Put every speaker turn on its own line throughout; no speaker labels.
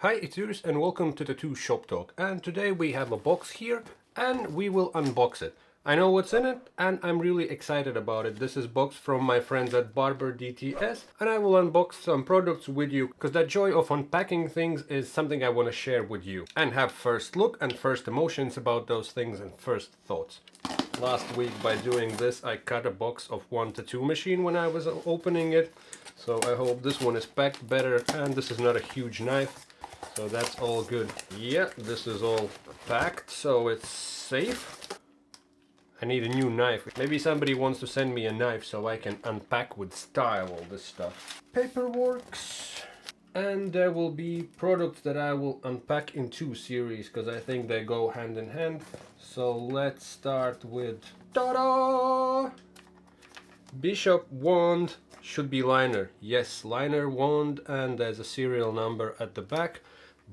Hi, it's Juris and welcome to the 2 Shop Talk. And today we have a box here and we will unbox it. I know what's in it and I'm really excited about it. This is box from my friends at BarberDTS and I will unbox some products with you because that joy of unpacking things is something I want to share with you and have first look and first emotions about those things and first thoughts. Last week by doing this I cut a box of 1 to 2 machine when I was opening it. So I hope this one is packed better and this is not a huge knife. So that's all good. Yeah, this is all packed, so it's safe. I need a new knife. Maybe somebody wants to send me a knife so I can unpack with style all this stuff. Paperworks. And there will be products that I will unpack in 2 series because I think they go hand in hand. So let's start with ta-da! Bishop wand should be liner. Yes, liner wand, and there's a serial number at the back.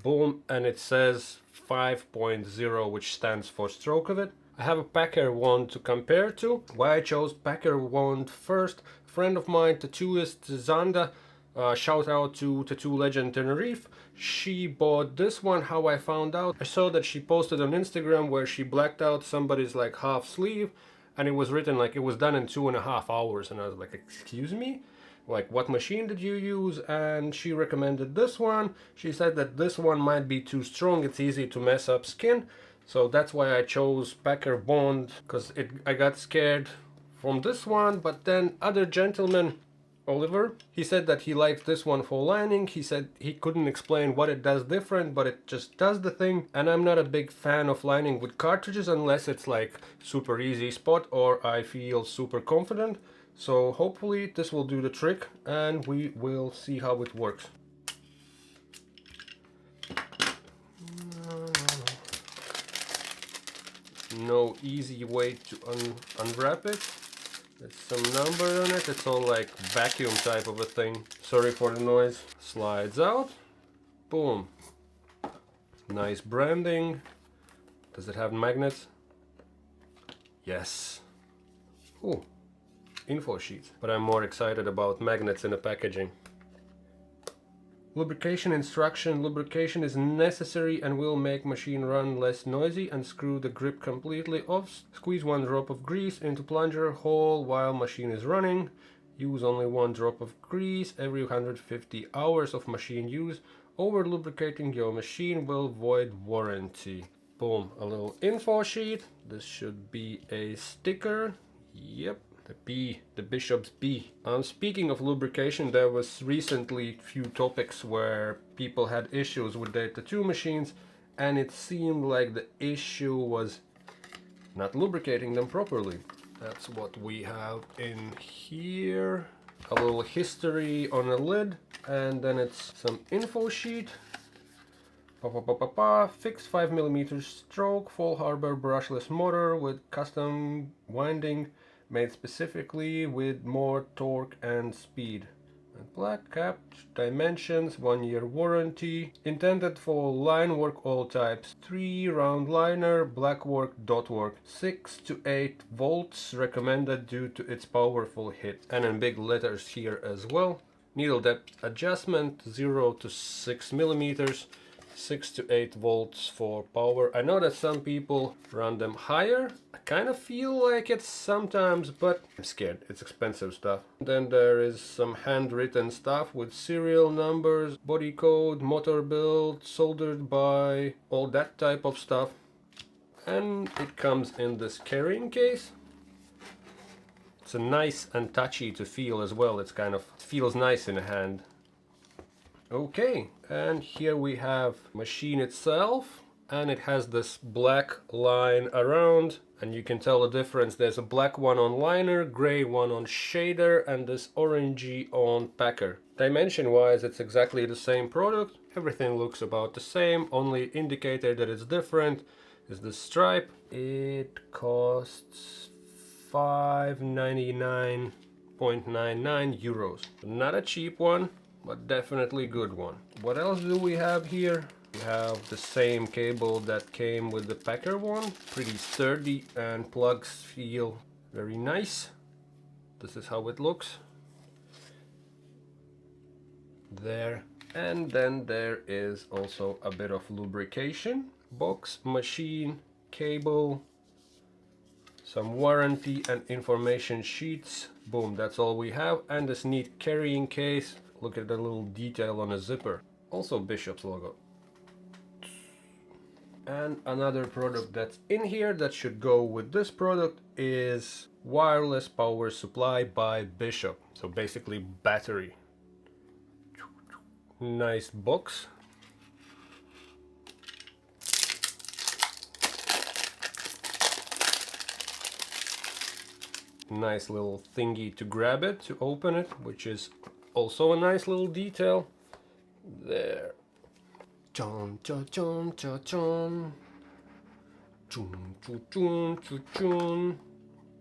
Boom, and it says 5.0, which stands for stroke of it. I have a Packer wand to compare to. Why I chose Packer wand first? A friend of mine, tattooist Zanda, shout out to Tattoo Legend Tenerife. She bought this one. How I found out? I saw that she posted on Instagram where she blacked out somebody's like half sleeve. And it was written like it was done in 2.5 hours. And I was like, excuse me? Like, what machine did you use? And she recommended this one. She said that this one might be too strong. It's easy to mess up skin. So that's why I chose Packer Bond. Because I got scared from this one. But then other gentleman, Oliver, he said that he liked this one for lining. He said he couldn't explain what it does different, but it just does the thing. And I'm not a big fan of lining with cartridges unless it's like super easy spot or I feel super confident. So hopefully this will do the trick and we will see how it works. No easy way to unwrap it. There's some number on it. It's all like vacuum type of a thing. Sorry for the noise. Slides out. Boom. Nice branding. Does it have magnets? Yes. Ooh. Info sheets. But I'm more excited about magnets in the packaging. Lubrication instruction. Lubrication is necessary and will make machine run less noisy and screw the grip completely off. Squeeze 1 drop of grease into plunger hole while machine is running. Use only 1 drop of grease every 150 hours of machine use. Over lubricating your machine will void warranty. Boom, a little info sheet. This should be a sticker. Yep. The B, the Bishop's B. Speaking of lubrication, there was recently few topics where people had issues with their tattoo machines and it seemed like the issue was not lubricating them properly. That's what we have in here. A little history on a lid and then it's some info sheet. Fixed 5mm stroke, full harbor brushless motor with custom winding. Made specifically with more torque and speed. Black cap, dimensions, 1-year warranty. Intended for line work all types. 3 round liner, black work, dot work. 6 to 8 volts recommended due to its powerful hit. And in big letters here as well. Needle depth adjustment 0 to 6mm. 6 to 8 volts for power. I know that some people run them higher. I kind of feel like it sometimes, but I'm scared. It's expensive stuff. Then there is some handwritten stuff with serial numbers, body code, motor build, soldered by, all that type of stuff. And it comes in this carrying case. It's a nice and touchy to feel as well. It's kind of, it feels nice in a hand. Okay, and here we have machine itself, and it has this black line around, and you can tell the difference. There's a black one on liner, gray one on shader, and this orangey on packer. Dimension wise, it's exactly the same product. Everything looks about the same. Only indicator that it's different is the stripe. It costs 599.99 euros. Not a cheap one, but definitely good one. What else do we have here? We have the same cable that came with the Packer one. Pretty sturdy and plugs feel very nice. This is how it looks. There And then there is also a bit of lubrication. Box, machine, cable, some warranty and information sheets. Boom, that's all we have. And this neat carrying case. Look at the little detail on the zipper. Also Bishop's logo. And another product that's in here that should go with this product is wireless power supply by Bishop. So basically battery. Nice box. Nice little thingy to grab it, to open it, which is also a nice little detail. There. Chon, chon, chon, chon, chon. Chun, chun, chun, chun, chun.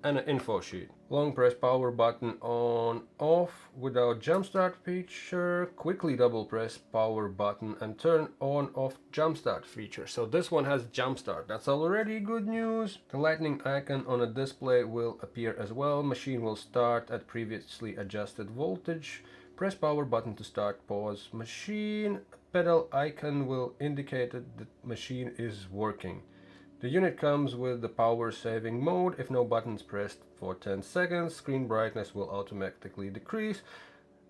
And an info sheet. Long press power button on off without jumpstart feature. Quickly double press power button and turn on off jumpstart feature. So this one has jumpstart. That's already good news. The lightning icon on a display will appear as well. Machine will start at previously adjusted voltage. Press power button to start pause machine. Pedal icon will indicate that the machine is working. The unit comes with the power saving mode. If no buttons pressed for 10 seconds, screen brightness will automatically decrease.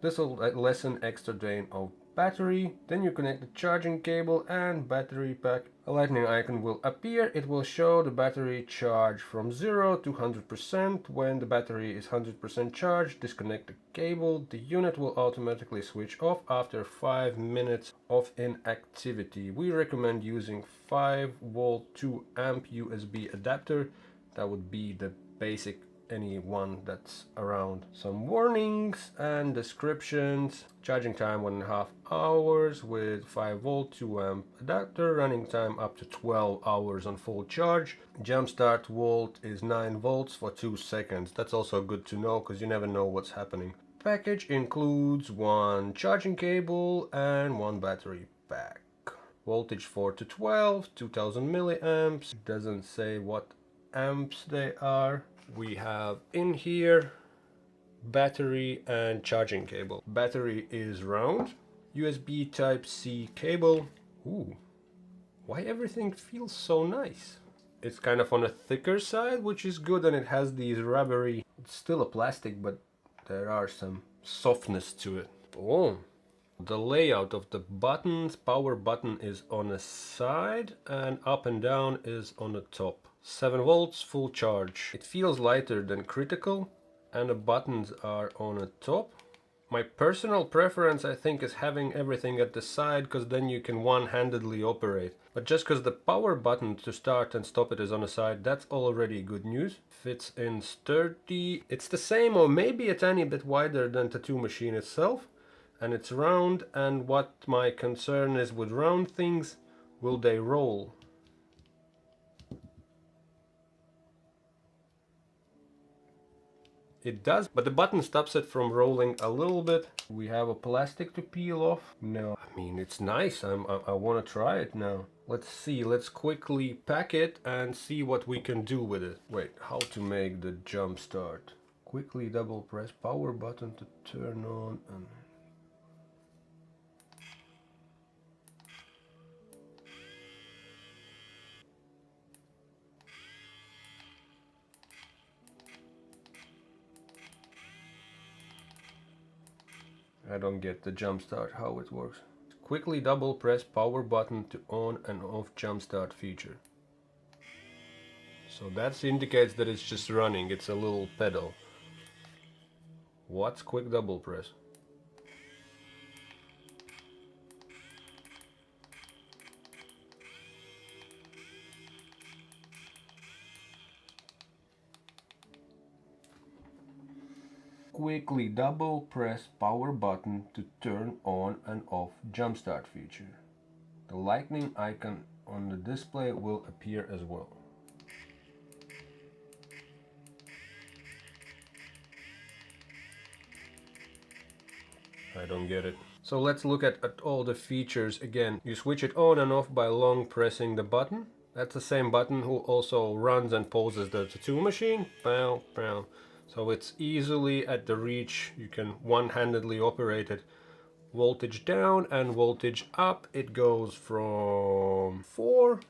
This will lessen extra drain of battery. Then you connect the charging cable and battery pack. A lightning icon will appear. It will show the battery charge from 0 to 100%. When the battery is 100% charged, disconnect the cable. The unit will automatically switch off after 5 minutes of inactivity. We recommend using 5 volt 2 amp USB adapter. That would be the basic any one that's around. Some warnings and descriptions. Charging time 1.5 hours with 5 volt 2 amp adapter. Running time up to 12 hours on full charge. Jump start volt is 9 volts for 2 seconds. That's also good to know because you never know what's happening. Package includes one charging cable and one battery pack. Voltage 4 to 12, 2000 milliamps. It doesn't say what amps they are. We have in here battery and charging cable. Battery is round. USB type C cable. Ooh, why everything feels so nice. It's kind of on a thicker side, which is good, and it has these rubbery, it's still a plastic, but there are some softness to it. Oh, the layout of the buttons. Power button is on the side and up and down is on the top. 7 volts, full charge. It feels lighter than critical, and the buttons are on the top. My personal preference, I think, is having everything at the side, because then you can one-handedly operate. But just because the power button to start and stop it is on the side, that's already good news. Fits in sturdy. It's the same or maybe a tiny bit wider than the Tattoo Machine itself. And it's round, and what my concern is with round things, will they roll? It does, but the button stops it from rolling a little bit. We have a plastic to peel off. No, I mean, it's nice. I want to try it now. Let's see, let's quickly pack it and see what we can do with it. Wait, how to make the jump start? Quickly double press power button to turn on and... I don't get the jump start, how it works. Quickly double press power button to on and off jump start feature. So that indicates that it's just running, it's a little pedal. What's quick double press? Quickly double press power button to turn on and off jump start feature. The lightning icon on the display will appear as well. I don't get it. So let's look at all the features again. You switch it on and off by long pressing the button. That's the same button who also runs and pauses the Tattoo Machine. Pow, pow. So it's easily at the reach. You can one-handedly operate it voltage down and voltage up, it goes from 4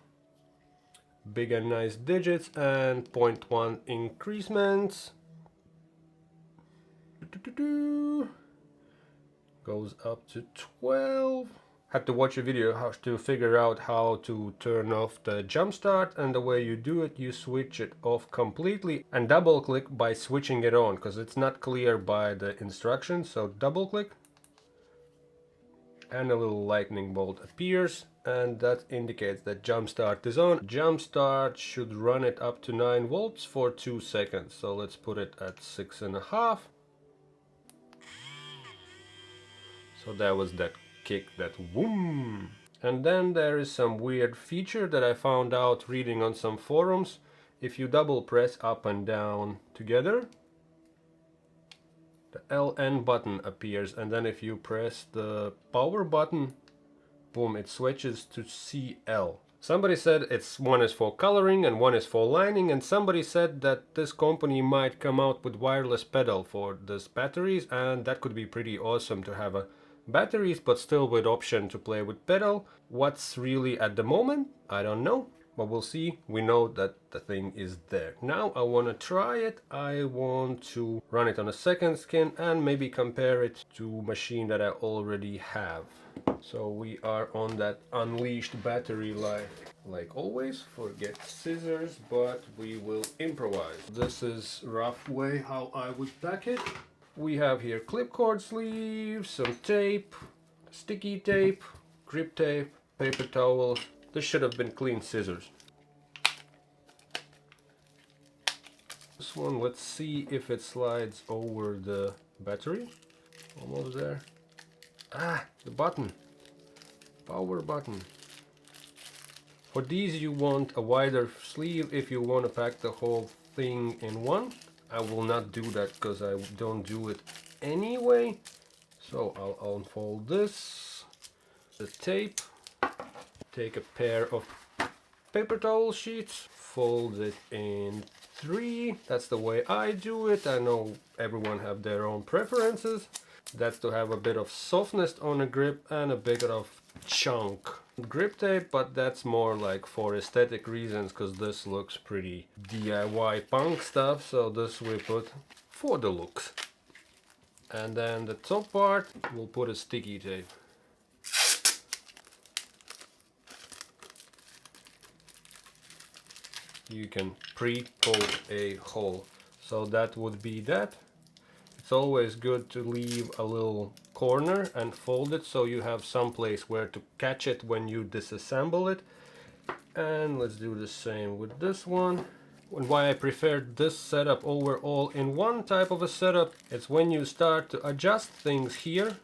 big and nice digits and 0.1 increments. Goes up to 12. Had to watch a video how to figure out how to turn off the jump start, and the way you do it, you switch it off completely and double click by switching it on, because it's not clear by the instructions. So double click and a little lightning bolt appears, and that indicates that jump start is on. Jump start should run it up to 9 volts for 2 seconds. So let's put it at 6.5. So that was that kick, that whoom. And then there is some weird feature that I found out reading on some forums. If you double press up and down together, the LN button appears, and then if you press the power button, boom, it switches to CL. Somebody said one is for coloring and one is for lining, and somebody said that this company might come out with wireless pedal for this batteries, and that could be pretty awesome to have a batteries but still with option to play with pedal. What's really at the moment, I don't know, but we'll see. We know that the thing is there. Now I want to try it. I want to run it on a second skin and maybe compare it to a machine that I already have. So we are on that unleashed battery life. Like always, forget scissors, but we will improvise. This is rough way how I would pack it. We have here clipcord sleeves, some tape, sticky tape, grip tape, paper towels. This should have been clean scissors. This one, let's see if it slides over the battery. Almost there. Ah, the button. Power button. For these you want a wider sleeve if you want to pack the whole thing in one. I will not do that because I don't do it anyway. So I'll unfold this, the tape, take a pair of paper towel sheets, fold it in 3. That's the way I do it. I know everyone have their own preferences. That's to have a bit of softness on a grip and a bit of chunk grip tape, but that's more like for aesthetic reasons, because this looks pretty DIY punk stuff, so this we put for the looks. And then the top part, we'll put a sticky tape. You can pre-poke a hole, so that would be that. It's always good to leave a little corner and fold it so you have some place where to catch it when you disassemble it. And let's do the same with this one. And why I preferred this setup over all-in-one type of a setup, it's when you start to adjust things here,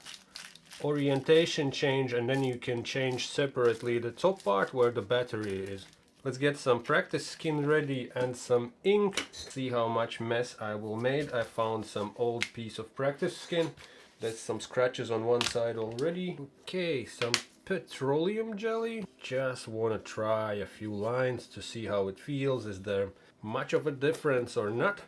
orientation change, and then you can change separately the top part where the battery is. Let's get some practice skin ready and some ink. See how much mess I will make. I found some old piece of practice skin. There's some scratches on one side already. Okay, some petroleum jelly. Just want to try a few lines to see how it feels. Is there much of a difference or not?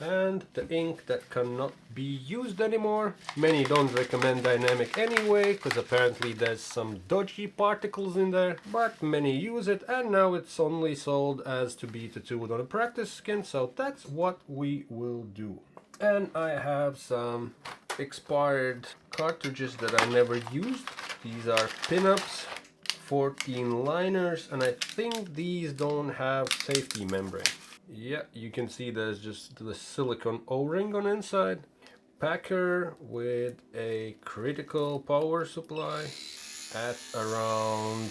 And the ink that cannot be used anymore. Many don't recommend dynamic anyway, because apparently there's some dodgy particles in there, but many use it, and now it's only sold as to be tattooed on a practice skin, so that's what we will do. And I have some expired cartridges that I never used. These are pinups, 14 liners, and I think these don't have safety membrane. Yeah, you can see there's just the silicone O-ring on inside. Packer with a critical power supply at around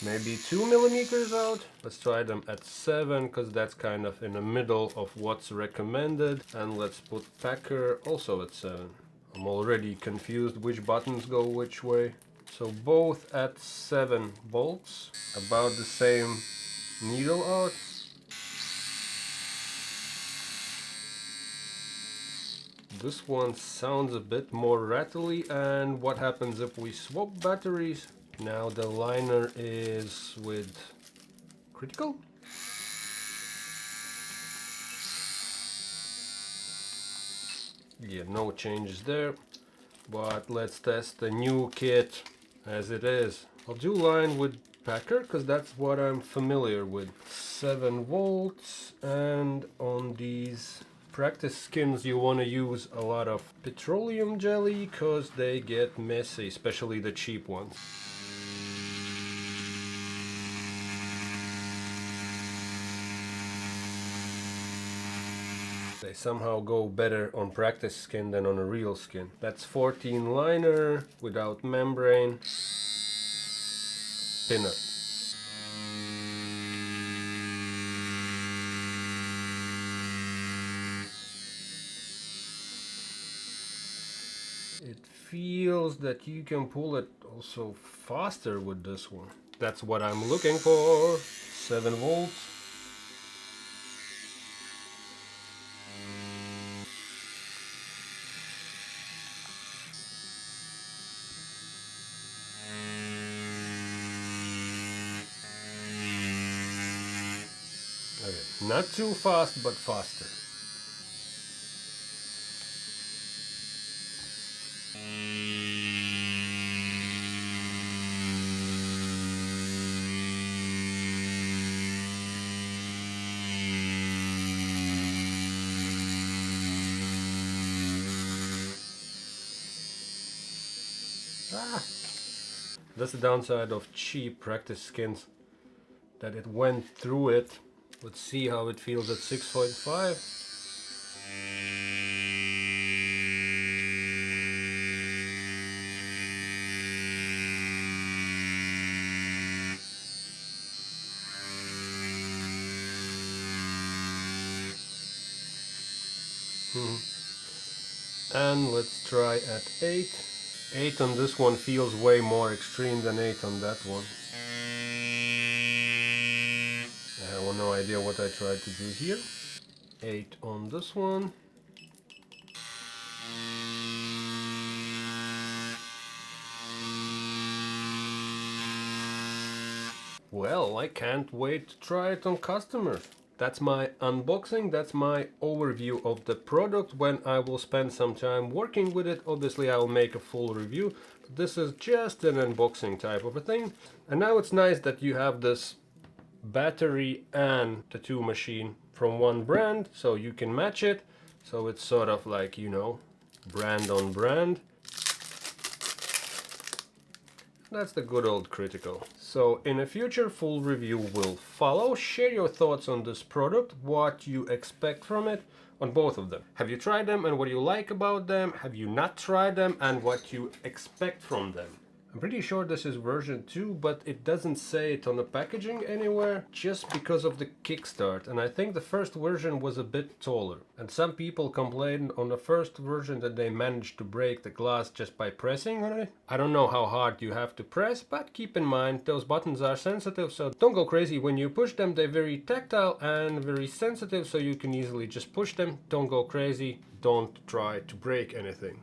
maybe 2 millimeters out. Let's try them at 7 because that's kind of in the middle of what's recommended. And let's put Packer also at 7. I'm already confused which buttons go which way. So both at 7 bolts, about the same needle out. This one sounds a bit more rattly. And what happens if we swap batteries? Now the liner is with critical. Yeah, no changes there. But let's test the new kit as it is. I'll do line with Packer because that's what I'm familiar with. 7 volts, and on these practice skins you want to use a lot of petroleum jelly because they get messy, especially the cheap ones. They somehow go better on practice skin than on a real skin. That's 14 liner without membrane. Spinner. It feels that you can pull it also faster with this one. That's what I'm looking for. 7 volts. Okay, not too fast, but faster. That's the downside of cheap practice skins, that it went through it. Let's see how it feels at 6.5. And let's try at 8. 8 on this one feels way more extreme than 8 on that one. I have no idea what I tried to do here. 8 on this one. Well, I can't wait to try it on customers. That's my unboxing, that's my overview of the product. When I will spend some time working with it, obviously I will make a full review. This is just an unboxing type of a thing. And now it's nice that you have this battery and tattoo machine from one brand, so you can match it. So it's sort of like, you know, brand on brand. That's the good old critical. So in a future full review will follow. Share your thoughts on this product, what you expect from it, on both of them. Have you tried them and what you like about them? Have you not tried them and what you expect from them? I'm pretty sure this is version 2, but it doesn't say it on the packaging anywhere, just because of the kickstart. And I think the first version was a bit taller. And some people complained on the first version that they managed to break the glass just by pressing on it. I don't know how hard you have to press, but keep in mind those buttons are sensitive, so don't go crazy when you push them. They're very tactile and very sensitive, so you can easily just push them. Don't go crazy. Don't try to break anything.